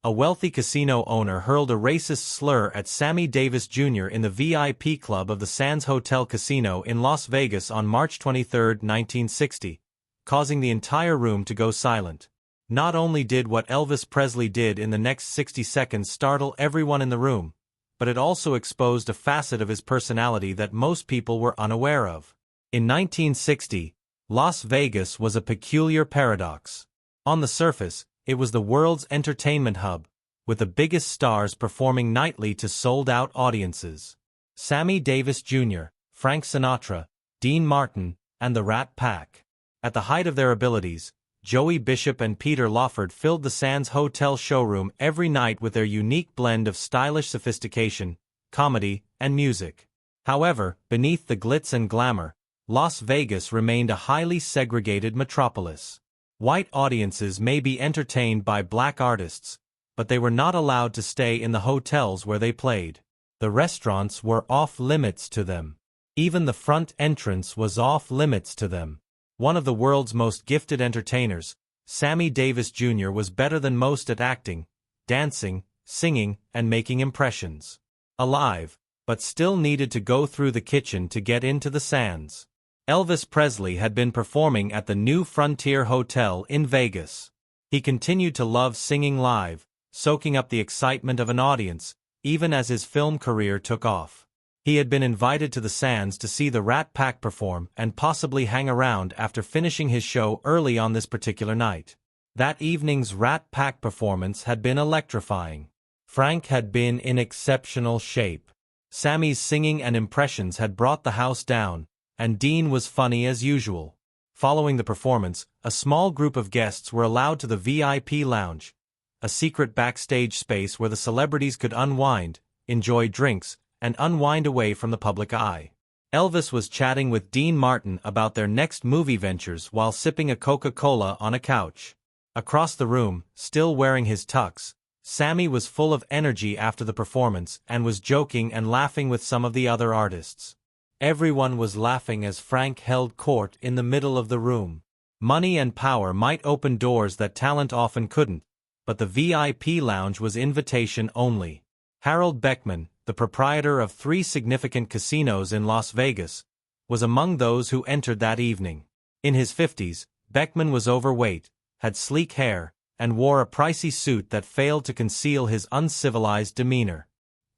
A wealthy casino owner hurled a racist slur at Sammy Davis Jr. in the VIP club of the Sands Hotel Casino in Las Vegas on March 23, 1960, causing the entire room to go silent. Not only did what Elvis Presley did in the next 60 seconds startle everyone in the room, but it also exposed a facet of his personality that most people were unaware of. In 1960, Las Vegas was a peculiar paradox. On the surface, it was the world's entertainment hub, with the biggest stars performing nightly to sold-out audiences. Sammy Davis Jr., Frank Sinatra, Dean Martin, and the Rat Pack. At the height of their abilities, Joey Bishop and Peter Lawford filled the Sands Hotel showroom every night with their unique blend of stylish sophistication, comedy, and music. However, beneath the glitz and glamour, Las Vegas remained a highly segregated metropolis. White audiences may be entertained by black artists, but they were not allowed to stay in the hotels where they played. The restaurants were off-limits to them. Even the front entrance was off-limits to them. One of the world's most gifted entertainers, Sammy Davis Jr. was better than most at acting, dancing, singing, and making impressions. Alive, but still needed to go through the kitchen to get into the Sands. Elvis Presley had been performing at the New Frontier Hotel in Vegas. He continued to love singing live, soaking up the excitement of an audience, even as his film career took off. He had been invited to the Sands to see the Rat Pack perform and possibly hang around after finishing his show early on this particular night. That evening's Rat Pack performance had been electrifying. Frank had been in exceptional shape. Sammy's singing and impressions had brought the house down, and Dean was funny as usual. Following the performance, a small group of guests were allowed to the VIP lounge, a secret backstage space where the celebrities could unwind, enjoy drinks, and unwind away from the public eye. Elvis was chatting with Dean Martin about their next movie ventures while sipping a Coca-Cola on a couch. Across the room, still wearing his tux, Sammy was full of energy after the performance and was joking and laughing with some of the other artists. Everyone was laughing as Frank held court in the middle of the room. Money and power might open doors that talent often couldn't, but the VIP lounge was invitation only. Harold Beckman, the proprietor of 3 significant casinos in Las Vegas, was among those who entered that evening. In his 50s, Beckman was overweight, had sleek hair, and wore a pricey suit that failed to conceal his uncivilized demeanor.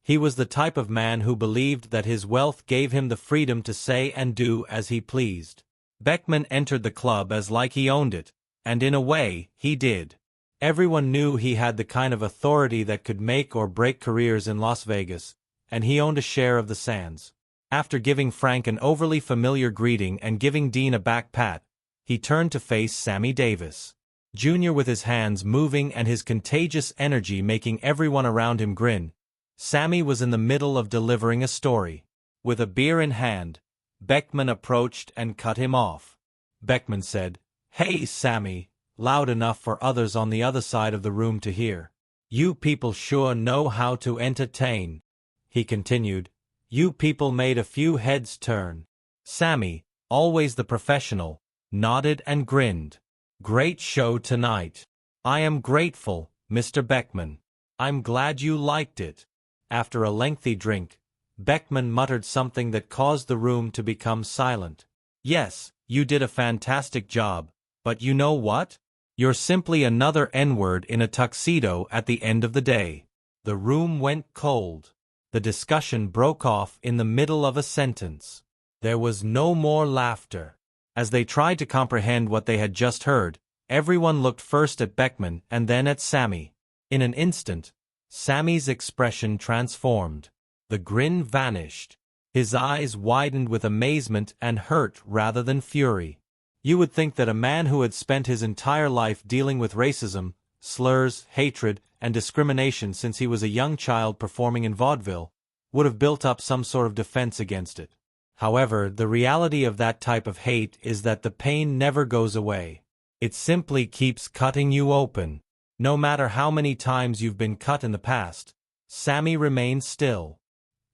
He was the type of man who believed that his wealth gave him the freedom to say and do as he pleased. Beckman entered the club as like he owned it, and in a way, he did. Everyone knew he had the kind of authority that could make or break careers in Las Vegas, and he owned a share of the Sands. After giving Frank an overly familiar greeting and giving Dean a back pat, he turned to face Sammy Davis Jr. with his hands moving and his contagious energy making everyone around him grin. Sammy was in the middle of delivering a story. With a beer in hand, Beckman approached and cut him off. Beckman said, "Hey, Sammy," loud enough for others on the other side of the room to hear. "You people sure know how to entertain." He continued, "You people made a few heads turn." Sammy, always the professional, nodded and grinned. "Great show tonight. I am grateful, Mr. Beckman. I'm glad you liked it." After a lengthy drink, Beckman muttered something that caused the room to become silent. "Yes, you did a fantastic job, but you know what? You're simply another N-word in a tuxedo at the end of the day." The room went cold. The discussion broke off in the middle of a sentence. There was no more laughter. As they tried to comprehend what they had just heard, everyone looked first at Beckman and then at Sammy. In an instant, Sammy's expression transformed. The grin vanished. His eyes widened with amazement and hurt rather than fury. You would think that a man who had spent his entire life dealing with racism, slurs, hatred, and discrimination since he was a young child performing in vaudeville, would have built up some sort of defense against it. However, the reality of that type of hate is that the pain never goes away. It simply keeps cutting you open. No matter how many times you've been cut in the past, Sammy remained still.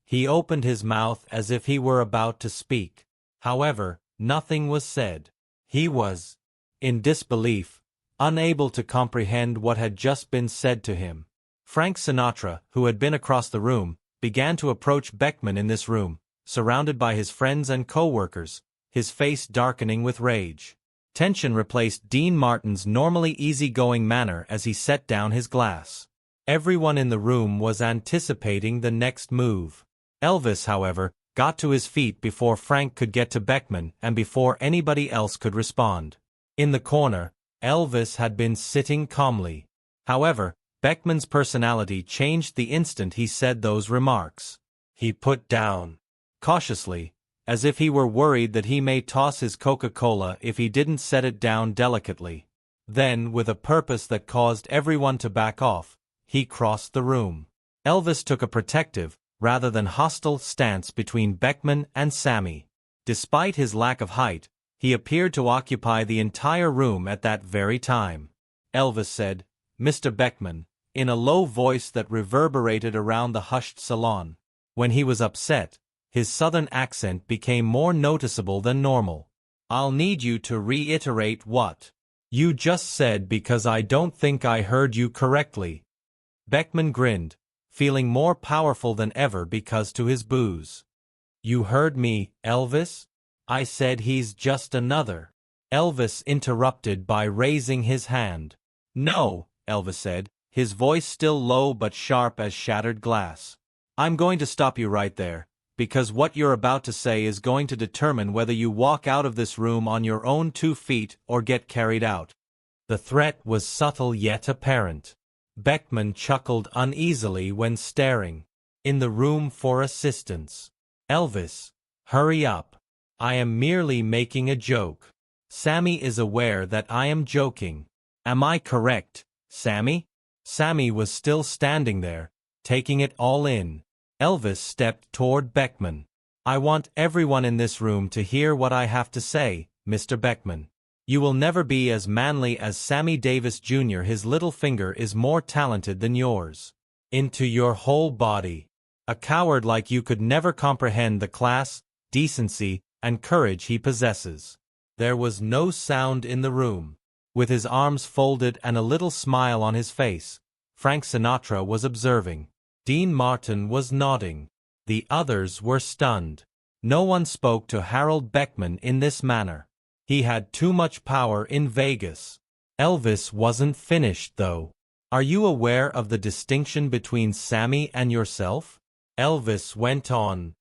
He opened his mouth as if he were about to speak. However, nothing was said. He was, in disbelief, unable to comprehend what had just been said to him. Frank Sinatra, who had been across the room, began to approach Beckman in this room, surrounded by his friends and co-workers, his face darkening with rage. Tension replaced Dean Martin's normally easygoing manner as he set down his glass. Everyone in the room was anticipating the next move. Elvis, however, got to his feet before Frank could get to Beckman and before anybody else could respond. In the corner, Elvis had been sitting calmly. However, Beckman's personality changed the instant he said those remarks. He put down, cautiously, as if he were worried that he may toss his Coca-Cola if he didn't set it down delicately. Then, with a purpose that caused everyone to back off, he crossed the room. Elvis took a protective, rather than hostile, stance between Beckman and Sammy. Despite his lack of height, he appeared to occupy the entire room at that very time. Elvis said, "Mr. Beckman," in a low voice that reverberated around the hushed salon. When he was upset, his southern accent became more noticeable than normal. "I'll need you to reiterate what you just said because I don't think I heard you correctly." Beckman grinned, feeling more powerful than ever because to his booze. "You heard me, Elvis? I said he's just another." Elvis interrupted by raising his hand. "No," Elvis said, his voice still low but sharp as shattered glass. "I'm going to stop you right there, because what you're about to say is going to determine whether you walk out of this room on your own 2 feet or get carried out." The threat was subtle yet apparent. Beckman chuckled uneasily when staring in the room for assistance. "Elvis, hurry up. I am merely making a joke. Sammy is aware that I am joking. Am I correct, Sammy?" Sammy was still standing there, taking it all in. Elvis stepped toward Beckman. "I want everyone in this room to hear what I have to say, Mr. Beckman. You will never be as manly as Sammy Davis Jr. His little finger is more talented than yours. Into your whole body. A coward like you could never comprehend the class, decency, and courage he possesses." There was no sound in the room. With his arms folded and a little smile on his face, Frank Sinatra was observing. Dean Martin was nodding. The others were stunned. No one spoke to Harold Beckman in this manner. He had too much power in Vegas. Elvis wasn't finished, though. "Are you aware of the distinction between Sammy and yourself?" Elvis went on.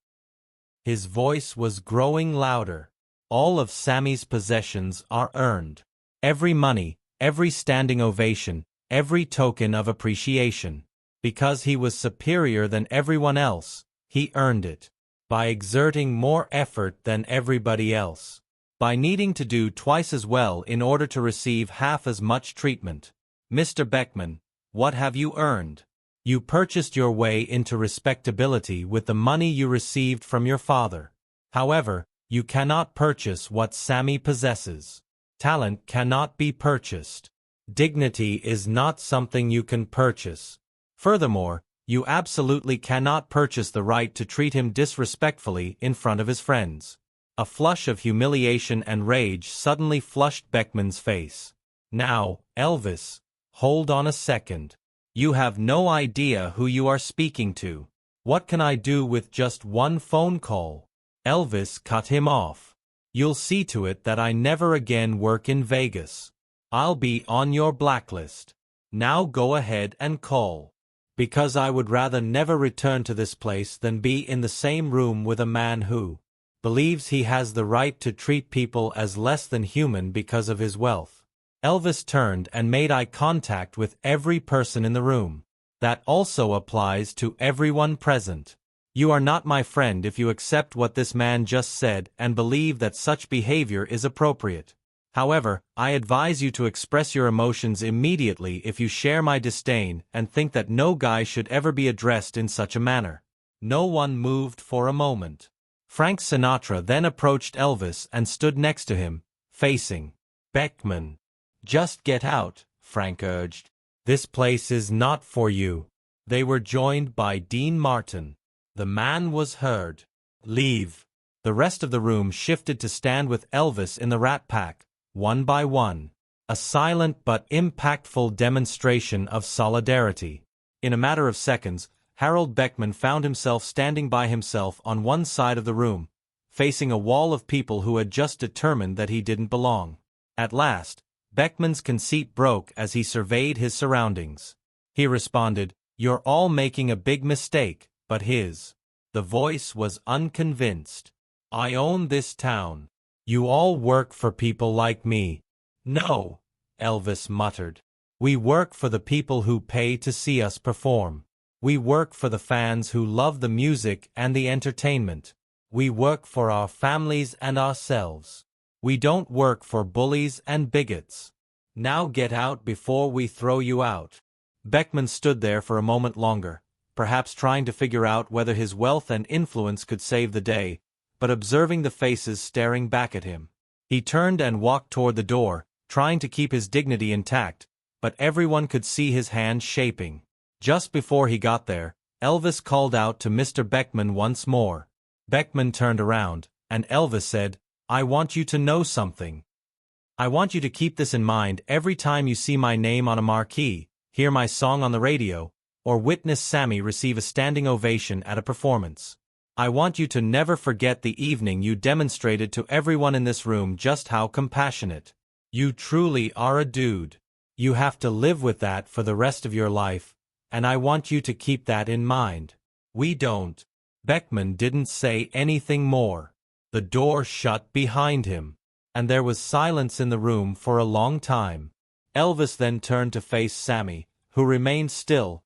His voice was growing louder. "All of Sammy's possessions are earned. Every money, every standing ovation, every token of appreciation. Because he was superior than everyone else, he earned it. By exerting more effort than everybody else. By needing to do twice as well in order to receive half as much treatment. Mr. Beckman, what have you earned? You purchased your way into respectability with the money you received from your father. However, you cannot purchase what Sammy possesses. Talent cannot be purchased. Dignity is not something you can purchase. Furthermore, you absolutely cannot purchase the right to treat him disrespectfully in front of his friends." A flush of humiliation and rage suddenly flushed Beckman's face. "Now, Elvis, hold on a second. You have no idea who you are speaking to. What can I do with just one phone call?" Elvis cut him off. "You'll see to it that I never again work in Vegas. I'll be on your blacklist. Now go ahead and call. Because I would rather never return to this place than be in the same room with a man who believes he has the right to treat people as less than human because of his wealth." Elvis turned and made eye contact with every person in the room. "That also applies to everyone present. You are not my friend if you accept what this man just said and believe that such behavior is appropriate. However, I advise you to express your emotions immediately if you share my disdain and think that no guy should ever be addressed in such a manner." No one moved for a moment. Frank Sinatra then approached Elvis and stood next to him, facing Beckman. "Just get out," Frank urged. "This place is not for you." They were joined by Dean Martin. The man was heard. "Leave." The rest of the room shifted to stand with Elvis in the Rat Pack, one by one. A silent but impactful demonstration of solidarity. In a matter of seconds, Harold Beckman found himself standing by himself on one side of the room, facing a wall of people who had just determined that he didn't belong. At last, Beckman's conceit broke as he surveyed his surroundings. He responded, "You're all making a big mistake," but the voice was unconvinced. "I own this town. You all work for people like me." "No," Elvis muttered. "We work for the people who pay to see us perform. We work for the fans who love the music and the entertainment. We work for our families and ourselves. We don't work for bullies and bigots. Now get out before we throw you out." Beckman stood there for a moment longer, perhaps trying to figure out whether his wealth and influence could save the day, but observing the faces staring back at him. He turned and walked toward the door, trying to keep his dignity intact, but everyone could see his hand shaping. Just before he got there, Elvis called out to Mr. Beckman once more. Beckman turned around, and Elvis said, "I want you to know something. I want you to keep this in mind every time you see my name on a marquee, hear my song on the radio, or witness Sammy receive a standing ovation at a performance. I want you to never forget the evening you demonstrated to everyone in this room just how compassionate. You truly are a dude. You have to live with that for the rest of your life, and I want you to keep that in mind." "We don't." Beckman didn't say anything more. The door shut behind him, and there was silence in the room for a long time. Elvis then turned to face Sammy, who remained still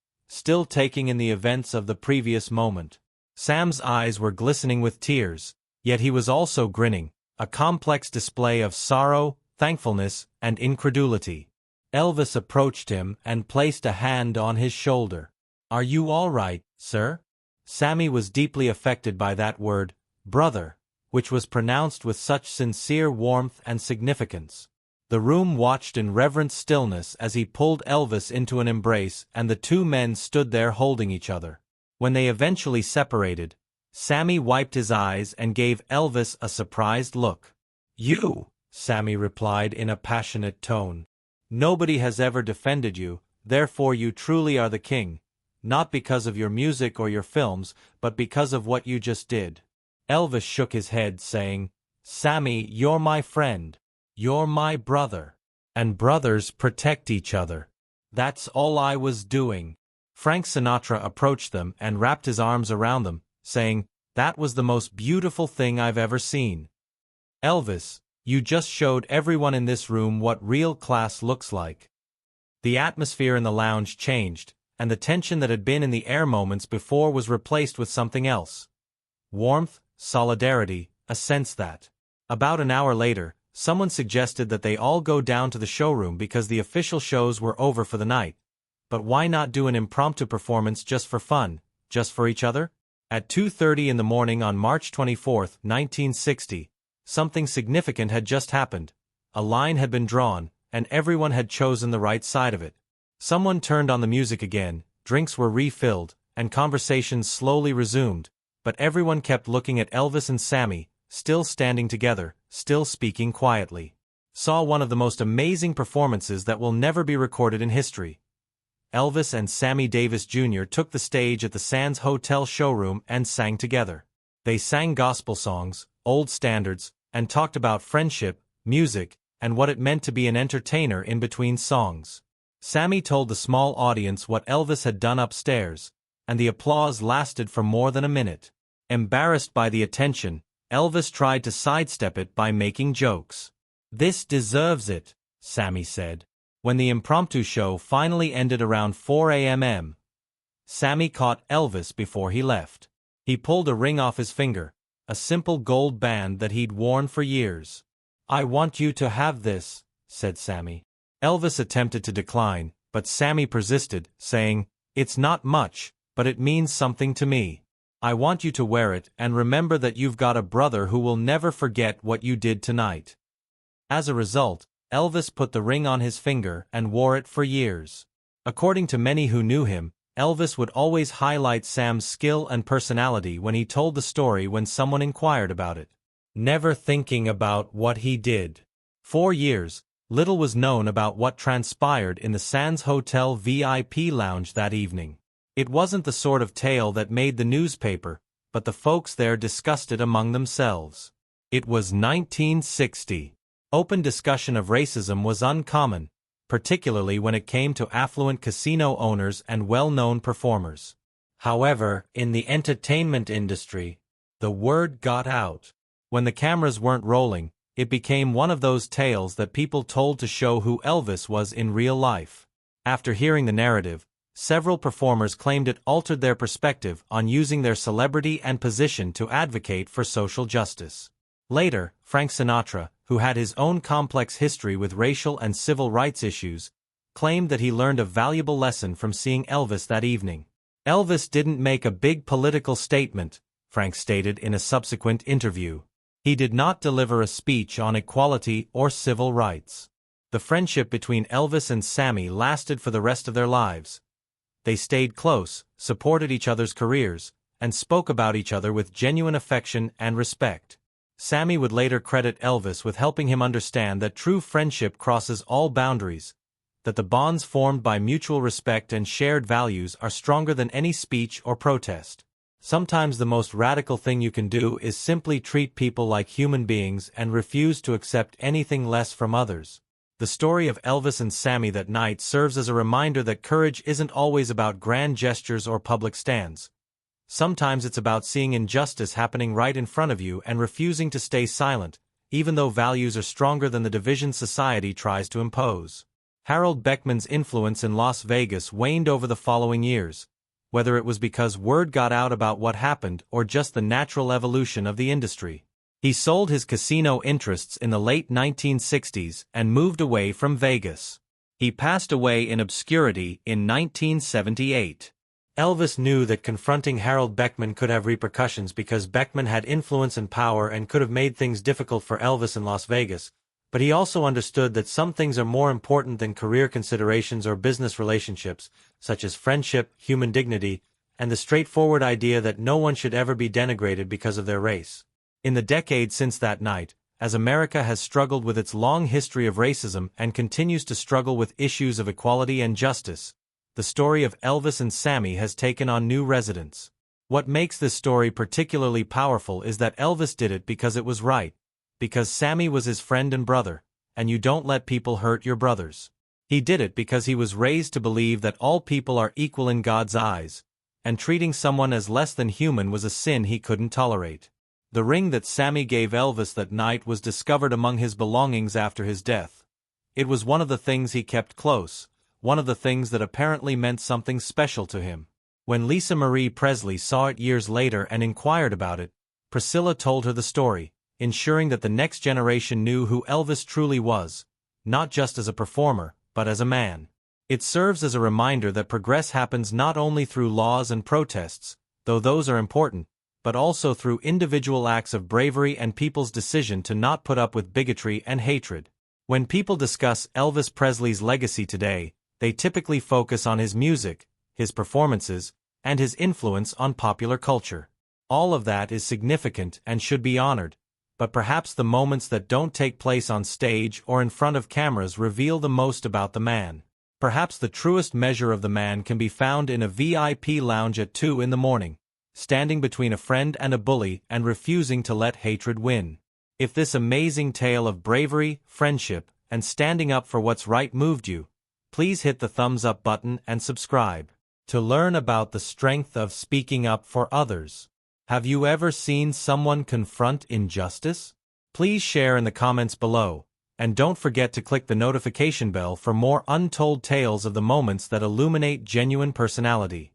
taking in the events of the previous moment. Sam's eyes were glistening with tears, yet he was also grinning, a complex display of sorrow, thankfulness, and incredulity. Elvis approached him and placed a hand on his shoulder. "Are you all right, sir?" Sammy was deeply affected by that word, brother, which was pronounced with such sincere warmth and significance. The room watched in reverent stillness as he pulled Elvis into an embrace, and the two men stood there holding each other. When they eventually separated, Sammy wiped his eyes and gave Elvis a surprised look. "You," Sammy replied in a passionate tone. "Nobody has ever defended you, therefore you truly are the king, not because of your music or your films, but because of what you just did." Elvis shook his head, saying, "Sammy, you're my friend. You're my brother. And brothers protect each other. That's all I was doing." Frank Sinatra approached them and wrapped his arms around them, saying, "That was the most beautiful thing I've ever seen. Elvis, you just showed everyone in this room what real class looks like." The atmosphere in the lounge changed, and the tension that had been in the air moments before was replaced with something else. Warmth, solidarity, a sense that. About an hour later, someone suggested that they all go down to the showroom because the official shows were over for the night. But why not do an impromptu performance just for fun, just for each other? At 2:30 in the morning on March 24, 1960, something significant had just happened. A line had been drawn, and everyone had chosen the right side of it. Someone turned on the music again, drinks were refilled, and conversations slowly resumed, but everyone kept looking at Elvis and Sammy, still standing together, still speaking quietly. Saw one of the most amazing performances that will never be recorded in history. Elvis and Sammy Davis Jr. took the stage at the Sands Hotel showroom and sang together. They sang gospel songs, old standards, and talked about friendship, music, and what it meant to be an entertainer in between songs. Sammy told the small audience what Elvis had done upstairs, and the applause lasted for more than a minute. Embarrassed by the attention, Elvis tried to sidestep it by making jokes. "This deserves it," Sammy said. When the impromptu show finally ended around 4 a.m., Sammy caught Elvis before he left. He pulled a ring off his finger, a simple gold band that he'd worn for years. "I want you to have this," said Sammy. Elvis attempted to decline, but Sammy persisted, saying, "It's not much, but it means something to me. I want you to wear it and remember that you've got a brother who will never forget what you did tonight." As a result, Elvis put the ring on his finger and wore it for years. According to many who knew him, Elvis would always highlight Sam's skill and personality when he told the story when someone inquired about it, never thinking about what he did. For years, little was known about what transpired in the Sands Hotel VIP lounge that evening. It wasn't the sort of tale that made the newspaper, but the folks there discussed it among themselves. It was 1960. Open discussion of racism was uncommon, particularly when it came to affluent casino owners and well-known performers. However, in the entertainment industry, the word got out. When the cameras weren't rolling, it became one of those tales that people told to show who Elvis was in real life. After hearing the narrative, several performers claimed it altered their perspective on using their celebrity and position to advocate for social justice. Later, Frank Sinatra, who had his own complex history with racial and civil rights issues, claimed that he learned a valuable lesson from seeing Elvis that evening. Elvis didn't make a big political statement, Frank stated in a subsequent interview. He did not deliver a speech on equality or civil rights. The friendship between Elvis and Sammy lasted for the rest of their lives. They stayed close, supported each other's careers, and spoke about each other with genuine affection and respect. Sammy would later credit Elvis with helping him understand that true friendship crosses all boundaries, that the bonds formed by mutual respect and shared values are stronger than any speech or protest. Sometimes the most radical thing you can do is simply treat people like human beings and refuse to accept anything less from others. The story of Elvis and Sammy that night serves as a reminder that courage isn't always about grand gestures or public stands. Sometimes it's about seeing injustice happening right in front of you and refusing to stay silent, even though values are stronger than the division society tries to impose. Harold Beckman's influence in Las Vegas waned over the following years, whether it was because word got out about what happened or just the natural evolution of the industry. He sold his casino interests in the late 1960s and moved away from Vegas. He passed away in obscurity in 1978. Elvis knew that confronting Harold Beckman could have repercussions because Beckman had influence and power and could have made things difficult for Elvis in Las Vegas, but he also understood that some things are more important than career considerations or business relationships, such as friendship, human dignity, and the straightforward idea that no one should ever be denigrated because of their race. In the decades since that night, as America has struggled with its long history of racism and continues to struggle with issues of equality and justice, the story of Elvis and Sammy has taken on new resonance. What makes this story particularly powerful is that Elvis did it because it was right, because Sammy was his friend and brother, and you don't let people hurt your brothers. He did it because he was raised to believe that all people are equal in God's eyes, and treating someone as less than human was a sin he couldn't tolerate. The ring that Sammy gave Elvis that night was discovered among his belongings after his death. It was one of the things he kept close, one of the things that apparently meant something special to him. When Lisa Marie Presley saw it years later and inquired about it, Priscilla told her the story, ensuring that the next generation knew who Elvis truly was, not just as a performer, but as a man. It serves as a reminder that progress happens not only through laws and protests, though those are important, but also through individual acts of bravery and people's decision to not put up with bigotry and hatred. When people discuss Elvis Presley's legacy today, they typically focus on his music, his performances, and his influence on popular culture. All of that is significant and should be honored, but perhaps the moments that don't take place on stage or in front of cameras reveal the most about the man. Perhaps the truest measure of the man can be found in a VIP lounge at 2 in the morning, standing between a friend and a bully and refusing to let hatred win. If this amazing tale of bravery, friendship, and standing up for what's right moved you, please hit the thumbs up button and subscribe. To learn about the strength of speaking up for others. Have you ever seen someone confront injustice? Please share in the comments below, and don't forget to click the notification bell for more untold tales of the moments that illuminate genuine personality.